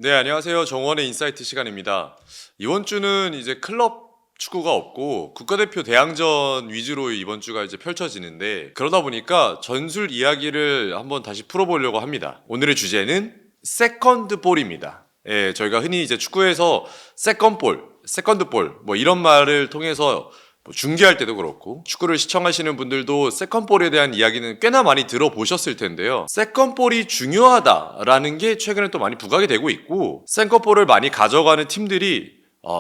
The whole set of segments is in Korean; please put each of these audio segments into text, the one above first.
네, 안녕하세요. 정원의 인사이트 시간입니다. 이번 주는 이제 클럽 축구가 없고 국가대표 대항전 위주로 이번 주가 이제 펼쳐지는데 그러다 보니까 전술 이야기를 한번 다시 풀어보려고 합니다. 오늘의 주제는 세컨드 볼입니다. 예, 저희가 흔히 이제 축구에서 세컨 볼, 세컨드 볼 뭐 이런 말을 통해서 뭐 중계할 때도 그렇고 축구를 시청하시는 분들도 세컨볼에 대한 이야기는 꽤나 많이 들어보셨을 텐데요. 세컨볼이 중요하다라는 게 최근에 또 많이 부각이 되고 있고 세컨볼을 많이 가져가는 팀들이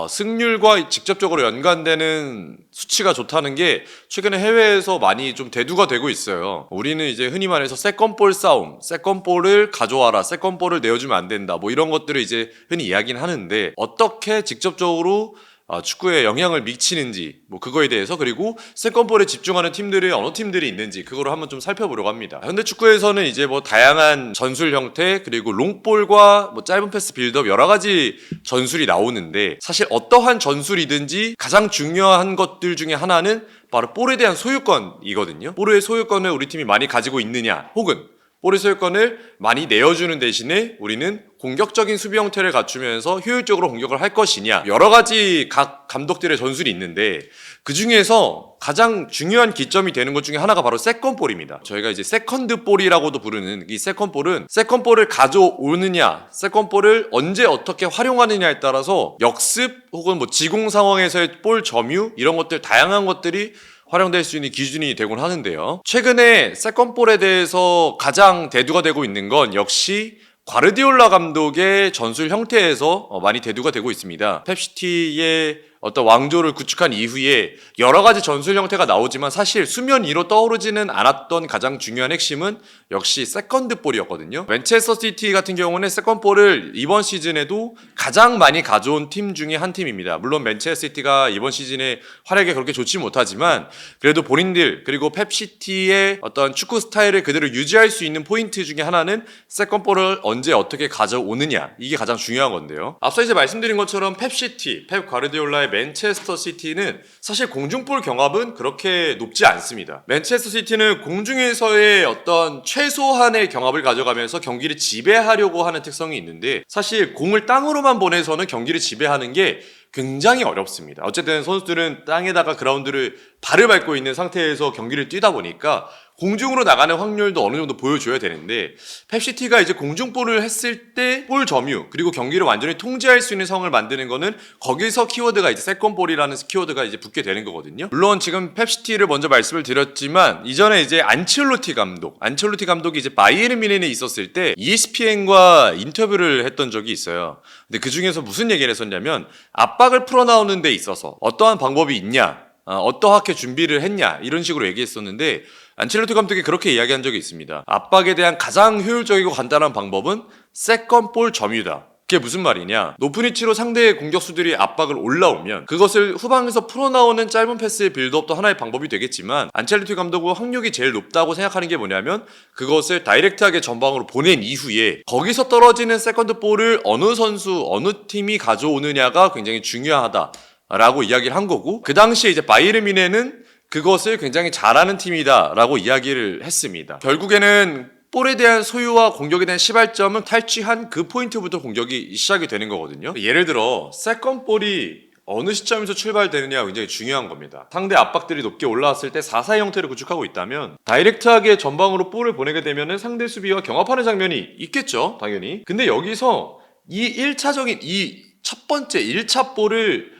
승률과 직접적으로 연관되는 수치가 좋다는 게 최근에 해외에서 많이 좀 대두가 되고 있어요. 우리는 이제 흔히 말해서 세컨볼 싸움, 세컨볼을 가져와라, 세컨볼을 내어주면 안 된다 뭐 이런 것들을 이제 흔히 이야기는 하는데 어떻게 직접적으로 축구에 영향을 미치는지 뭐 그거에 대해서 그리고 세컨볼에 집중하는 팀들이 어느 팀들이 있는지 그거를 한번 좀 살펴보려고 합니다. 현대 축구에서는 이제 뭐 다양한 전술 형태 그리고 롱볼과 뭐 짧은 패스 빌드업 여러 가지 전술이 나오는데 사실 어떠한 전술이든지 가장 중요한 것들 중에 하나는 바로 볼에 대한 소유권이거든요. 볼의 소유권을 우리 팀이 많이 가지고 있느냐 혹은 볼의 소유권을 많이 내어주는 대신에 우리는 공격적인 수비 형태를 갖추면서 효율적으로 공격을 할 것이냐 여러 가지 각 감독들의 전술이 있는데 그 중에서 가장 중요한 기점이 되는 것 중에 하나가 바로 세컨볼입니다. 저희가 이제 세컨드 볼이라고도 부르는 이 세컨볼은 세컨볼을 가져오느냐 세컨볼을 언제 어떻게 활용하느냐에 따라서 역습 혹은 뭐 지공 상황에서의 볼 점유 이런 것들 다양한 것들이 활용될 수 있는 기준이 되곤 하는데요. 최근에 세컨볼에 대해서 가장 대두가 되고 있는 건 역시 과르디올라 감독의 전술 형태에서 많이 대두가 되고 있습니다. 펩시티의 어떤 왕조를 구축한 이후에 여러 가지 전술 형태가 나오지만 사실 수면 위로 떠오르지는 않았던 가장 중요한 핵심은 역시 세컨드 볼이었거든요. 맨체스터 시티 같은 경우는 세컨드 볼을 이번 시즌에도 가장 많이 가져온 팀 중에 한 팀입니다. 물론 맨체스터 시티가 이번 시즌에 활약이 그렇게 좋지 못하지만 그래도 본인들 그리고 펩시티의 어떤 축구 스타일을 그대로 유지할 수 있는 포인트 중에 하나는 세컨드 볼을 언제 어떻게 가져오느냐 이게 가장 중요한 건데요. 앞서 이제 말씀드린 것처럼 펩시티, 펩 과르디올라의 맨체스터 시티는 사실 공중볼 경합은 그렇게 높지 않습니다. 맨체스터 시티는 공중에서의 어떤 최소한의 경합을 가져가면서 경기를 지배하려고 하는 특성이 있는데 사실 공을 땅으로만 보내서는 경기를 지배하는 게 굉장히 어렵습니다. 어쨌든 선수들은 땅에다가 그라운드를 발을 밟고 있는 상태에서 경기를 뛰다 보니까 공중으로 나가는 확률도 어느 정도 보여줘야 되는데 펩시티가 이제 공중볼을 했을 때 볼 점유 그리고 경기를 완전히 통제할 수 있는 상황을 만드는 거는 거기서 키워드가 이제 세컨볼이라는 키워드가 이제 붙게 되는 거거든요. 물론 지금 펩시티를 먼저 말씀을 드렸지만 이전에 이제 안첼로티 감독이 이제 바이에른 뮌헨에 있었을 때 ESPN과 인터뷰를 했던 적이 있어요. 근데 그 중에서 무슨 얘기를 했었냐면 압박을 풀어나오는 데 있어서 어떠한 방법이 있냐 어떠하게 준비를 했냐 이런 식으로 얘기했었는데 안첼로티 감독이 그렇게 이야기한 적이 있습니다. 압박에 대한 가장 효율적이고 간단한 방법은 세컨볼 점유다. 그게 무슨 말이냐? 높은 위치로 상대의 공격수들이 압박을 올라오면 그것을 후방에서 풀어나오는 짧은 패스의 빌드업도 하나의 방법이 되겠지만 안첼로티 감독은 확률이 제일 높다고 생각하는 게 뭐냐면 그것을 다이렉트하게 전방으로 보낸 이후에 거기서 떨어지는 세컨드 볼을 어느 선수, 어느 팀이 가져오느냐가 굉장히 중요하다. 라고 이야기를 한 거고 그 당시에 이제 바이에른 뮌헨은 그것을 굉장히 잘하는 팀이다라고 이야기를 했습니다. 결국에는 볼에 대한 소유와 공격에 대한 시발점은 탈취한 그 포인트부터 공격이 시작이 되는 거거든요. 예를 들어 세컨 볼이 어느 시점에서 출발되느냐가 굉장히 중요한 겁니다. 상대 압박들이 높게 올라왔을 때 4-4 형태를 구축하고 있다면 다이렉트하게 전방으로 볼을 보내게 되면 상대 수비와 경합하는 장면이 있겠죠. 당연히. 근데 여기서 이 1차적인 이 첫 번째 1차 볼을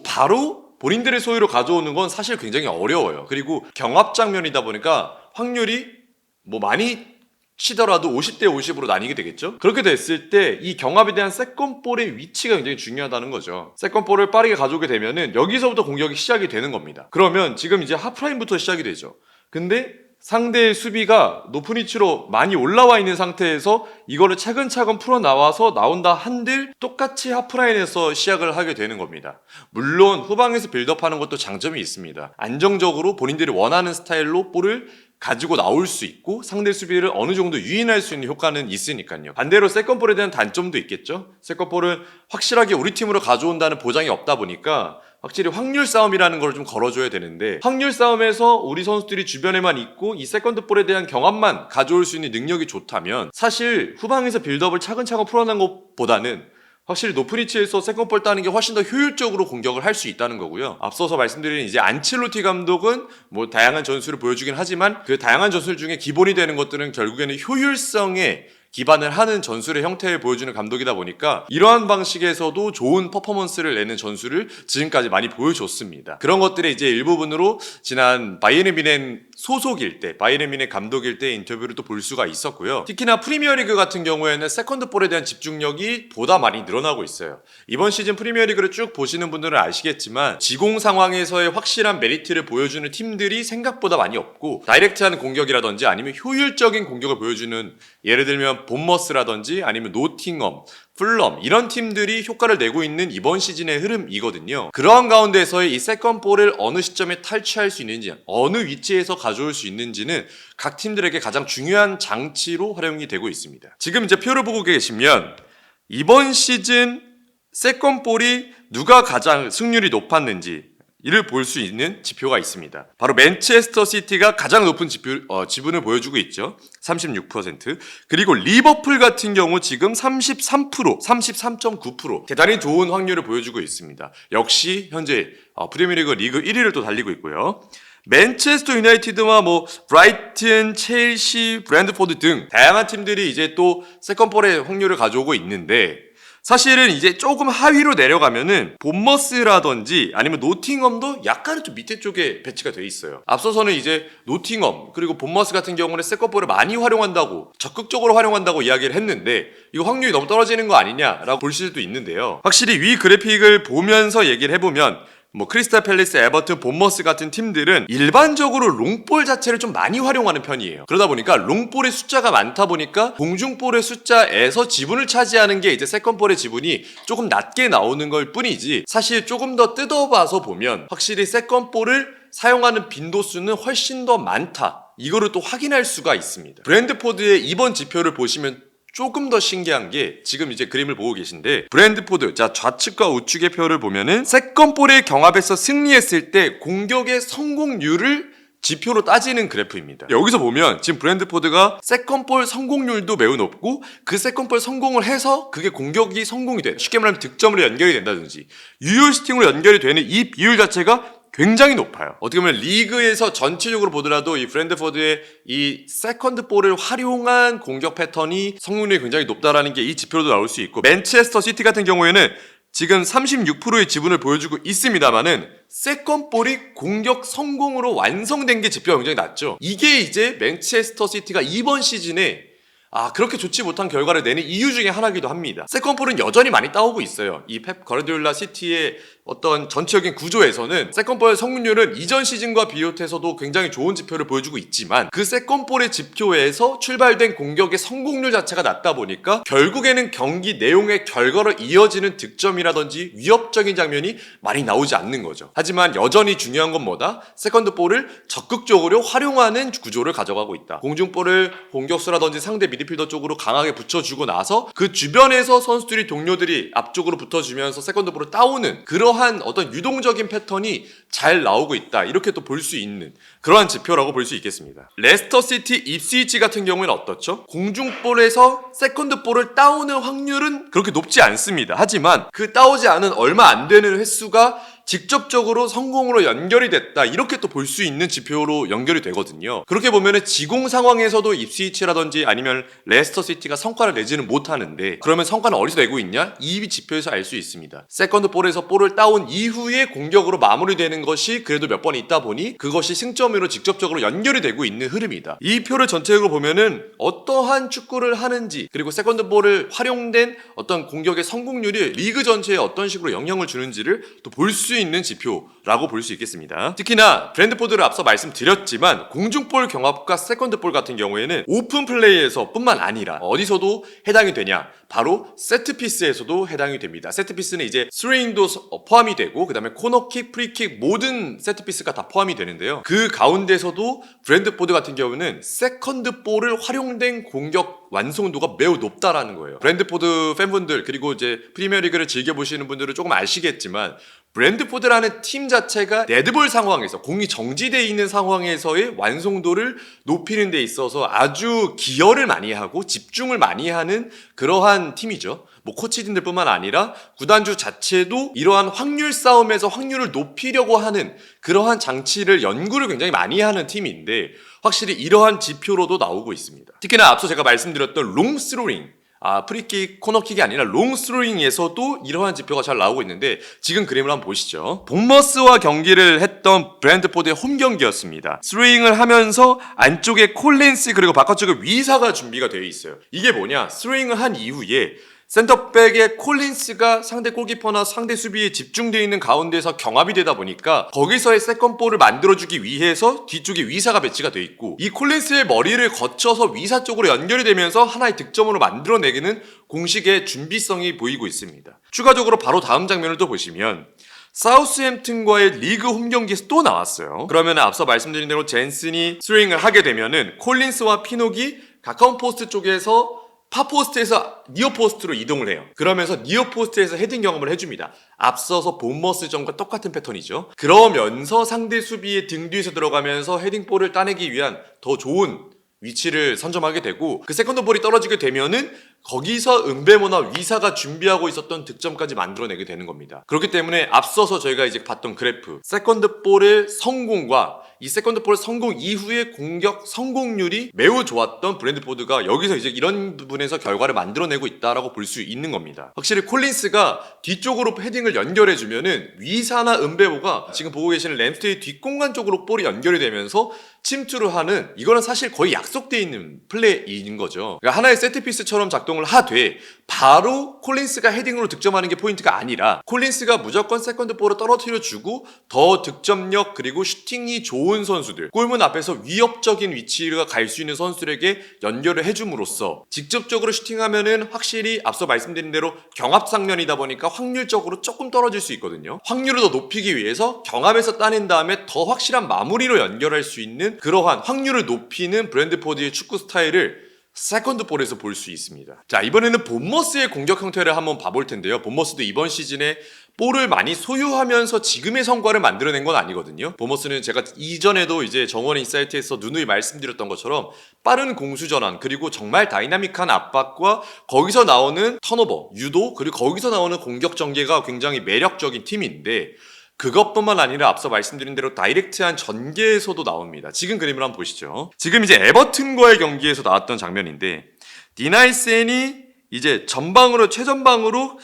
바로 본인들의 소유로 가져오는 건 사실 굉장히 어려워요. 그리고 경합 장면이다 보니까 확률이 뭐 많이 치더라도 50대 50으로 나뉘게 되겠죠. 그렇게 됐을 때 이 경합에 대한 세컨볼의 위치가 굉장히 중요하다는 거죠. 세컨볼을 빠르게 가져오게 되면은 여기서부터 공격이 시작이 되는 겁니다. 그러면 지금 이제 하프라인부터 시작이 되죠. 근데 상대의 수비가 높은 위치로 많이 올라와 있는 상태에서 이거를 차근차근 풀어나와서 나온다 한들 똑같이 하프라인에서 시작을 하게 되는 겁니다. 물론 후방에서 빌드업하는 것도 장점이 있습니다. 안정적으로 본인들이 원하는 스타일로 볼을 가지고 나올 수 있고 상대 수비를 어느 정도 유인할 수 있는 효과는 있으니까요. 반대로 세컨볼에 대한 단점도 있겠죠. 세컨볼은 확실하게 우리 팀으로 가져온다는 보장이 없다 보니까 확실히 확률 싸움이라는 걸 좀 걸어줘야 되는데 확률 싸움에서 우리 선수들이 주변에만 있고 이 세컨드볼에 대한 경험만 가져올 수 있는 능력이 좋다면 사실 후방에서 빌드업을 차근차근 풀어난 것보다는 확실히 높은 위치에서 세컨볼 따는 게 훨씬 더 효율적으로 공격을 할 수 있다는 거고요. 앞서서 말씀드린 이제 안첼로티 감독은 뭐 다양한 전술을 보여주긴 하지만 그 다양한 전술 중에 기본이 되는 것들은 결국에는 효율성에 기반을 하는 전술의 형태를 보여주는 감독이다 보니까 이러한 방식에서도 좋은 퍼포먼스를 내는 전술을 지금까지 많이 보여줬습니다. 그런 것들의 이제 일부분으로 지난 바이에른 뮌헨 소속일 때, 바이에른 뮌헨 감독일 때 인터뷰를 또 볼 수가 있었고요. 특히나 프리미어리그 같은 경우에는 세컨드볼에 대한 집중력이 보다 많이 늘어나고 있어요. 이번 시즌 프리미어리그를 쭉 보시는 분들은 아시겠지만 지공 상황에서의 확실한 메리트를 보여주는 팀들이 생각보다 많이 없고 다이렉트한 공격이라든지 아니면 효율적인 공격을 보여주는 예를 들면 본머스라든지 아니면 노팅엄, 풀럼 이런 팀들이 효과를 내고 있는 이번 시즌의 흐름이거든요. 그러한 가운데서의 이 세컨볼을 어느 시점에 탈취할 수 있는지 어느 위치에서 가져올 수 있는지는 각 팀들에게 가장 중요한 장치로 활용이 되고 있습니다. 지금 이제 표를 보고 계시면 이번 시즌 세컨볼이 누가 가장 승률이 높았는지 이를 볼 수 있는 지표가 있습니다. 바로 맨체스터 시티가 가장 높은 지분을 보여주고 있죠. 36%. 그리고 리버풀 같은 경우 지금 33%, 33.9% 대단히 좋은 확률을 보여주고 있습니다. 역시 현재 프리미어리그 리그 1위를 또 달리고 있고요. 맨체스터 유나이티드와 뭐 브라이튼, 첼시, 브랜드포드 등 다양한 팀들이 이제 또 세컨볼의 확률을 가져오고 있는데 사실은 이제 조금 하위로 내려가면은 본머스라든지 아니면 노팅엄도 약간은 좀 밑에 쪽에 배치가 돼 있어요. 앞서서는 이제 노팅엄 그리고 본머스 같은 경우는 세컨볼을 많이 활용한다고 적극적으로 활용한다고 이야기를 했는데 이거 확률이 너무 떨어지는 거 아니냐라고 볼 수도 있는데요. 확실히 위 그래픽을 보면서 얘기를 해보면 뭐 크리스탈 팰리스, 에버튼, 본머스 같은 팀들은 일반적으로 롱볼 자체를 좀 많이 활용하는 편이에요. 그러다 보니까 롱볼의 숫자가 많다 보니까 공중볼의 숫자에서 지분을 차지하는 게 이제 세컨볼의 지분이 조금 낮게 나오는 걸 뿐이지 사실 조금 더 뜯어봐서 보면 확실히 세컨볼을 사용하는 빈도수는 훨씬 더 많다. 이거를 또 확인할 수가 있습니다. 브랜드포드의 이번 지표를 보시면 조금 더 신기한 게 지금 이제 그림을 보고 계신데 브랜드포드 자 좌측과 우측의 표를 보면은 세컨볼의 경합에서 승리했을 때 공격의 성공률을 지표로 따지는 그래프입니다. 여기서 보면 지금 브랜드포드가 세컨볼 성공률도 매우 높고 그 세컨볼 성공을 해서 그게 공격이 성공이 돼. 쉽게 말하면 득점으로 연결이 된다든지 유효슈팅으로 연결이 되는 이 비율 자체가 굉장히 높아요. 어떻게 보면 리그에서 전체적으로 보더라도 이 브랜드포드의 이 세컨드 볼을 활용한 공격 패턴이 성공률이 굉장히 높다라는 게 이 지표로도 나올 수 있고 맨체스터 시티 같은 경우에는 지금 36%의 지분을 보여주고 있습니다만은 세컨볼이 공격 성공으로 완성된 게 지표가 굉장히 낮죠. 이게 이제 맨체스터 시티가 이번 시즌에 그렇게 좋지 못한 결과를 내는 이유 중에 하나이기도 합니다. 세컨볼은 여전히 많이 따오고 있어요. 이 펩 가르디올라 시티의 어떤 전체적인 구조에서는 세컨볼 성공률은 이전 시즌과 비롯해서도 굉장히 좋은 지표를 보여주고 있지만 그 세컨볼의 지표에서 출발된 공격의 성공률 자체가 낮다 보니까 결국에는 경기 내용의 결과로 이어지는 득점이라든지 위협적인 장면이 많이 나오지 않는 거죠. 하지만 여전히 중요한 건 뭐다? 세컨드볼을 적극적으로 활용하는 구조를 가져가고 있다. 공중볼을 공격수라든지 상대 미드필더 쪽으로 강하게 붙여주고 나서 그 주변에서 선수들이 동료들이 앞쪽으로 붙어주면서 세컨드볼을 따오는 그러한 어떤 유동적인 패턴이 잘 나오고 있다. 이렇게 또 볼 수 있는 그러한 지표라고 볼 수 있겠습니다. 레스터시티 입스위치 같은 경우에는 어떻죠? 공중볼에서 세컨드볼을 따오는 확률은 그렇게 높지 않습니다. 하지만 그 따오지 않은 얼마 안 되는 횟수가 직접적으로 성공으로 연결이 됐다. 이렇게 또 볼 수 있는 지표로 연결이 되거든요. 그렇게 보면은 지공 상황에서도 입스위치라든지 아니면 레스터시티가 성과를 내지는 못하는데 그러면 성과는 어디서 내고 있냐? 이 지표에서 알 수 있습니다. 세컨드 볼에서 볼을 따온 이후에 공격으로 마무리되는 것이 그래도 몇 번 있다 보니 그것이 승점으로 직접적으로 연결이 되고 있는 흐름이다. 이 표를 전체적으로 보면은 어떠한 축구를 하는지 그리고 세컨드 볼을 활용된 어떤 공격의 성공률이 리그 전체에 어떤 식으로 영향을 주는지를 또 볼 수 있는 지표라고 볼 수 있겠습니다. 특히나 브랜드포드를 앞서 말씀드렸지만 공중볼 경합과 세컨드볼 같은 경우에는 오픈 플레이에서 뿐만 아니라 어디서도 해당이 되냐? 바로 세트피스에서도 해당이 됩니다. 세트피스는 이제 스로잉도 포함이 되고 그 다음에 코너킥, 프리킥 모든 세트피스가 다 포함이 되는데요. 그 가운데서도 브랜트포드 같은 경우는 세컨드 볼을 활용된 공격 완성도가 매우 높다라는 거예요. 브랜트포드 팬분들 그리고 이제 프리미어리그를 즐겨보시는 분들은 조금 아시겠지만 브랜트포드라는 팀 자체가 데드볼 상황에서 공이 정지되어 있는 상황에서의 완성도를 높이는 데 있어서 아주 기여를 많이 하고 집중을 많이 하는 그러한 팀이죠. 뭐 코치진들뿐만 아니라 구단주 자체도 이러한 확률 싸움에서 확률을 높이려고 하는 그러한 장치를 연구를 굉장히 많이 하는 팀인데 확실히 이러한 지표로도 나오고 있습니다. 특히나 앞서 제가 말씀드렸던 롱 스로잉 프리킥, 코너킥이 아니라 롱 스로잉에서도 이러한 지표가 잘 나오고 있는데 지금 그림을 한번 보시죠. 본머스와 경기를 했던 브랜트포드의 홈 경기였습니다. 스로잉을 하면서 안쪽에 콜린스 그리고 바깥쪽에 위사가 준비가 되어 있어요. 이게 뭐냐? 스로잉을 한 이후에 센터백의 콜린스가 상대 골키퍼나 상대 수비에 집중되어 있는 가운데서 경합이 되다 보니까 거기서의 세컨볼을 만들어주기 위해서 뒤쪽에 위사가 배치가 되어 있고 이 콜린스의 머리를 거쳐서 위사 쪽으로 연결이 되면서 하나의 득점으로 만들어내기는 공식의 준비성이 보이고 있습니다. 추가적으로 바로 다음 장면을 또 보시면 사우스햄튼과의 리그 홈 경기에서 또 나왔어요. 그러면 앞서 말씀드린 대로 젠슨이 스윙을 하게 되면은 콜린스와 피녹이 가까운 포스트 쪽에서 파포스트에서 니어포스트로 이동을 해요. 그러면서 니어포스트에서 헤딩 경험을 해줍니다. 앞서서 본머스전과 똑같은 패턴이죠. 그러면서 상대 수비의 등 뒤에서 들어가면서 헤딩볼을 따내기 위한 더 좋은 위치를 선점하게 되고 그 세컨드 볼이 떨어지게 되면은 거기서 은베모나 위사가 준비하고 있었던 득점까지 만들어내게 되는 겁니다. 그렇기 때문에 앞서서 저희가 이제 봤던 그래프 세컨드 볼의 성공과 이 세컨드 볼 성공 이후의 공격 성공률이 매우 좋았던 브랜트포드가 여기서 이제 이런 부분에서 결과를 만들어내고 있다라고 볼 수 있는 겁니다. 확실히 콜린스가 뒤쪽으로 헤딩을 연결해주면은 위사나 은베모가 지금 보고 계시는 램스테이 뒷공간 쪽으로 볼이 연결이 되면서 침투를 하는 이거는 사실 거의 약속되어 있는 플레이인 거죠. 그러니까 하나의 세트피스처럼 작동을 하되 바로 콜린스가 헤딩으로 득점하는 게 포인트가 아니라 콜린스가 무조건 세컨드 볼을 떨어뜨려주고 더 득점력 그리고 슈팅이 좋은 선수들 골문 앞에서 위협적인 위치가 갈 수 있는 선수들에게 연결을 해줌으로써 직접적으로 슈팅하면은 확실히 앞서 말씀드린 대로 경합 상면이다 보니까 확률적으로 조금 떨어질 수 있거든요. 확률을 더 높이기 위해서 경합에서 따낸 다음에 더 확실한 마무리로 연결할 수 있는 그러한 확률을 높이는 브랜트포드의 축구 스타일을 세컨드 볼에서 볼 수 있습니다. 자, 이번에는 본머스의 공격 형태를 한번 봐볼 텐데요. 본머스도 이번 시즌에 볼을 많이 소유하면서 지금의 성과를 만들어낸 건 아니거든요. 본머스는 제가 이전에도 이제 정원 인사이트에서 누누이 말씀드렸던 것처럼 빠른 공수 전환 그리고 정말 다이나믹한 압박과 거기서 나오는 턴오버, 유도 그리고 거기서 나오는 공격 전개가 굉장히 매력적인 팀인데 그것뿐만 아니라 앞서 말씀드린 대로 다이렉트한 전개에서도 나옵니다. 지금 그림을 한번 보시죠. 지금 이제 에버튼과의 경기에서 나왔던 장면인데 디나이센이 이제 최전방으로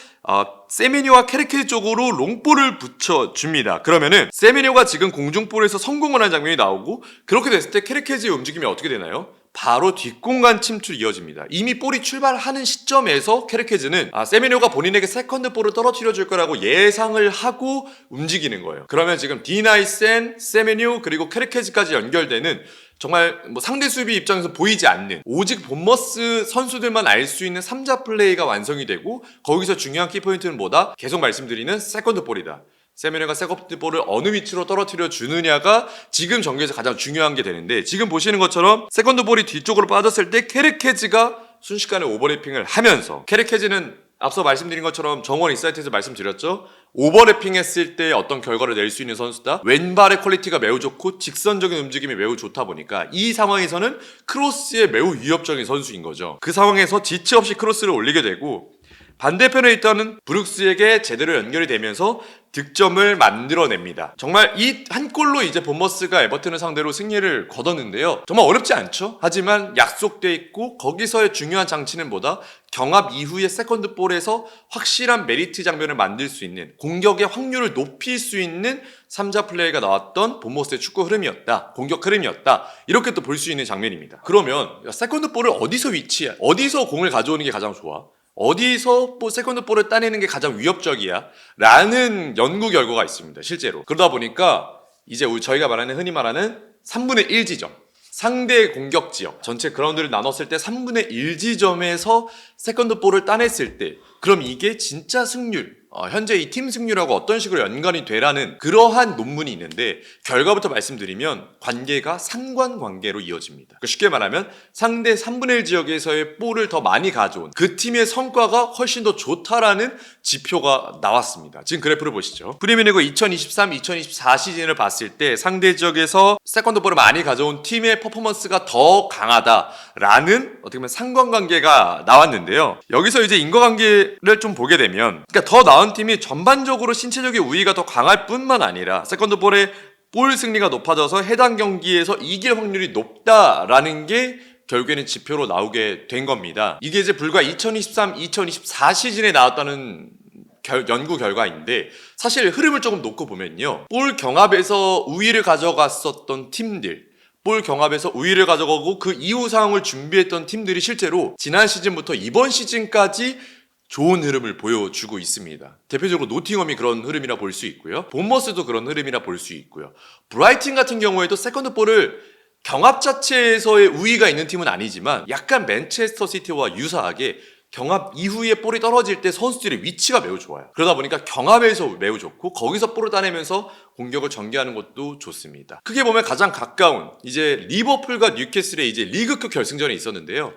세메뇨와 케르케즈 쪽으로 롱볼을 붙여줍니다. 그러면은 세메뇨가 지금 공중볼에서 성공을 한 장면이 나오고 그렇게 됐을 때 케르케즈의 움직임이 어떻게 되나요? 바로 뒷공간 침투로 이어집니다. 이미 볼이 출발하는 시점에서 케르케즈는 세메뇨가 본인에게 세컨드 볼을 떨어뜨려 줄 거라고 예상을 하고 움직이는 거예요. 그러면 지금 디나이센, 세메뇨 그리고 케르케즈까지 연결되는 정말 상대 수비 입장에서 보이지 않는 오직 본머스 선수들만 알 수 있는 3자 플레이가 완성이 되고 거기서 중요한 키포인트는 뭐다? 계속 말씀드리는 세컨드 볼이다. 세메뇨가 세컨드 볼을 어느 위치로 떨어뜨려 주느냐가 지금 전개에서 가장 중요한 게 되는데 지금 보시는 것처럼 세컨드 볼이 뒤쪽으로 빠졌을 때 케르케즈가 순식간에 오버래핑을 하면서 케르케즈는 앞서 말씀드린 것처럼 정원 인사이트에서 말씀드렸죠. 오버래핑 했을 때 어떤 결과를 낼 수 있는 선수다. 왼발의 퀄리티가 매우 좋고 직선적인 움직임이 매우 좋다 보니까 이 상황에서는 크로스에 매우 위협적인 선수인 거죠. 그 상황에서 지체 없이 크로스를 올리게 되고 반대편에 있던 브룩스에게 제대로 연결이 되면서 득점을 만들어냅니다. 정말 이 한 골로 이제 본머스가 에버튼을 상대로 승리를 거뒀는데요. 정말 어렵지 않죠? 하지만 약속돼 있고 거기서의 중요한 장치는 뭐다? 경합 이후의 세컨드 볼에서 확실한 메리트 장면을 만들 수 있는 공격의 확률을 높일 수 있는 3자 플레이가 나왔던 본머스의 축구 흐름이었다. 공격 흐름이었다. 이렇게 또 볼 수 있는 장면입니다. 그러면 세컨드 볼을 어디서 공을 가져오는 게 가장 좋아? 어디서 세컨드 볼을 따내는 게 가장 위협적이야? 라는 연구 결과가 있습니다. 실제로. 그러다 보니까 이제 저희가 흔히 말하는 3분의 1 지점. 상대 공격 지역 전체 그라운드를 나눴을 때 3분의 1 지점에서 세컨드 볼을 따냈을 때 그럼 이게 진짜 승률 현재 이 팀 승률하고 어떤 식으로 연관이 되라는 그러한 논문이 있는데 결과부터 말씀드리면 관계가 상관관계로 이어집니다. 쉽게 말하면 상대 3분의 1 지역에서의 볼을 더 많이 가져온 그 팀의 성과가 훨씬 더 좋다라는 지표가 나왔습니다. 지금 그래프를 보시죠. 프리미어리그 2023-2024 시즌을 봤을 때 상대 지역에서 세컨드 볼을 많이 가져온 팀의 퍼포먼스가 더 강하다라는 어떻게 보면 상관관계가 나왔는데요. 여기서 이제 인과관계를 좀 보게 되면 그러니까 더 나은 팀이 전반적으로 신체적인 우위가 더 강할 뿐만 아니라 세컨드 볼의 볼 승리가 높아져서 해당 경기에서 이길 확률이 높다라는 게 결국에는 지표로 나오게 된 겁니다. 이게 이제 불과 2023-2024 시즌에 나왔다는 연구 결과인데 사실 흐름을 조금 놓고 보면요. 볼 경합에서 우위를 가져갔었던 팀들 볼 경합에서 우위를 가져가고 그 이후 상황을 준비했던 팀들이 실제로 지난 시즌부터 이번 시즌까지 좋은 흐름을 보여주고 있습니다. 대표적으로 노팅엄이 그런 흐름이라 볼 수 있고요. 본머스도 그런 흐름이라 볼 수 있고요. 브라이튼 같은 경우에도 세컨드 볼을 경합 자체에서의 우위가 있는 팀은 아니지만 약간 맨체스터 시티와 유사하게 경합 이후에 볼이 떨어질 때 선수들의 위치가 매우 좋아요. 그러다 보니까 경합에서 매우 좋고 거기서 볼을 따내면서 공격을 전개하는 것도 좋습니다. 크게 보면 가장 가까운 이제 리버풀과 뉴캐슬의 이제 리그급 결승전이 있었는데요.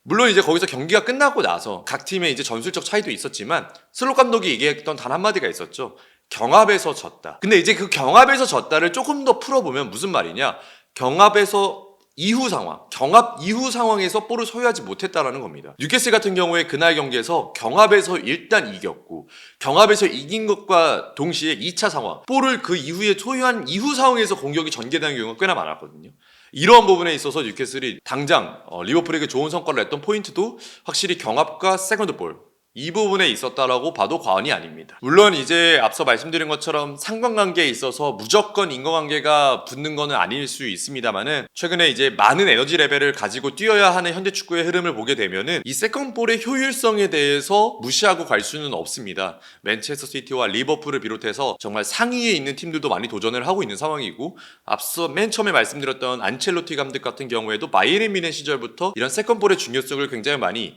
물론 이제 거기서 경기가 끝나고 나서 각 팀의 이제 전술적 차이도 있었지만 슬롯 감독이 얘기했던 단 한마디가 있었죠. 경합에서 졌다. 근데 이제 그 경합에서 졌다를 조금 더 풀어보면 무슨 말이냐? 경합에서 이후 상황, 경합 이후 상황에서 볼을 소유하지 못했다라는 겁니다. 뉴캐슬 같은 경우에 그날 경기에서 경합에서 일단 이겼고 경합에서 이긴 것과 동시에 2차 상황, 볼을 그 이후에 소유한 이후 상황에서 공격이 전개되는 경우가 꽤나 많았거든요. 이러한 부분에 있어서 뉴캐슬이 당장 리버풀에게 좋은 성과를 냈던 포인트도 확실히 경합과 세컨드 볼 이 부분에 있었다라고 봐도 과언이 아닙니다. 물론 이제 앞서 말씀드린 것처럼 상관관계에 있어서 무조건 인과관계가 붙는 거는 아닐 수 있습니다만은 최근에 이제 많은 에너지 레벨을 가지고 뛰어야 하는 현대 축구의 흐름을 보게 되면은 이 세컨드 볼의 효율성에 대해서 무시하고 갈 수는 없습니다. 맨체스터 시티와 리버풀을 비롯해서 정말 상위에 있는 팀들도 많이 도전을 하고 있는 상황이고 앞서 맨 처음에 말씀드렸던 안첼로티 감독 같은 경우에도 바이에른 뮌헨 시절부터 이런 세컨드 볼의 중요성을 굉장히 많이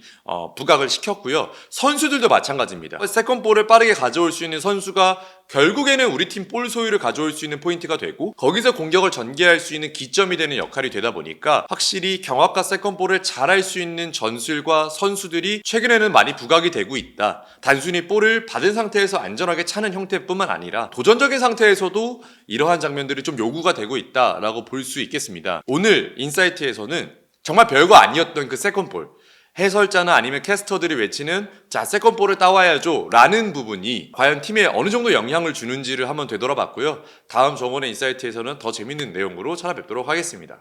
부각을 시켰고요. 선수들도 마찬가지입니다. 세컨드 볼을 빠르게 가져올 수 있는 선수가 결국에는 우리 팀 볼 소유를 가져올 수 있는 포인트가 되고 거기서 공격을 전개할 수 있는 기점이 되는 역할이 되다 보니까 확실히 경합과 세컨드 볼을 잘할 수 있는 전술과 선수들이 최근에는 많이 부각이 되고 있다. 단순히 볼을 받은 상태에서 안전하게 차는 형태뿐만 아니라 도전적인 상태에서도 이러한 장면들이 좀 요구가 되고 있다라고 볼 수 있겠습니다. 오늘 인사이트에서는 정말 별거 아니었던 그 세컨드 볼 해설자나 아니면 캐스터들이 외치는 자 세컨드 볼을 따와야죠 라는 부분이 과연 팀에 어느 정도 영향을 주는지를 한번 되돌아봤고요. 다음 저번의 인사이트에서는 더 재밌는 내용으로 찾아뵙도록 하겠습니다.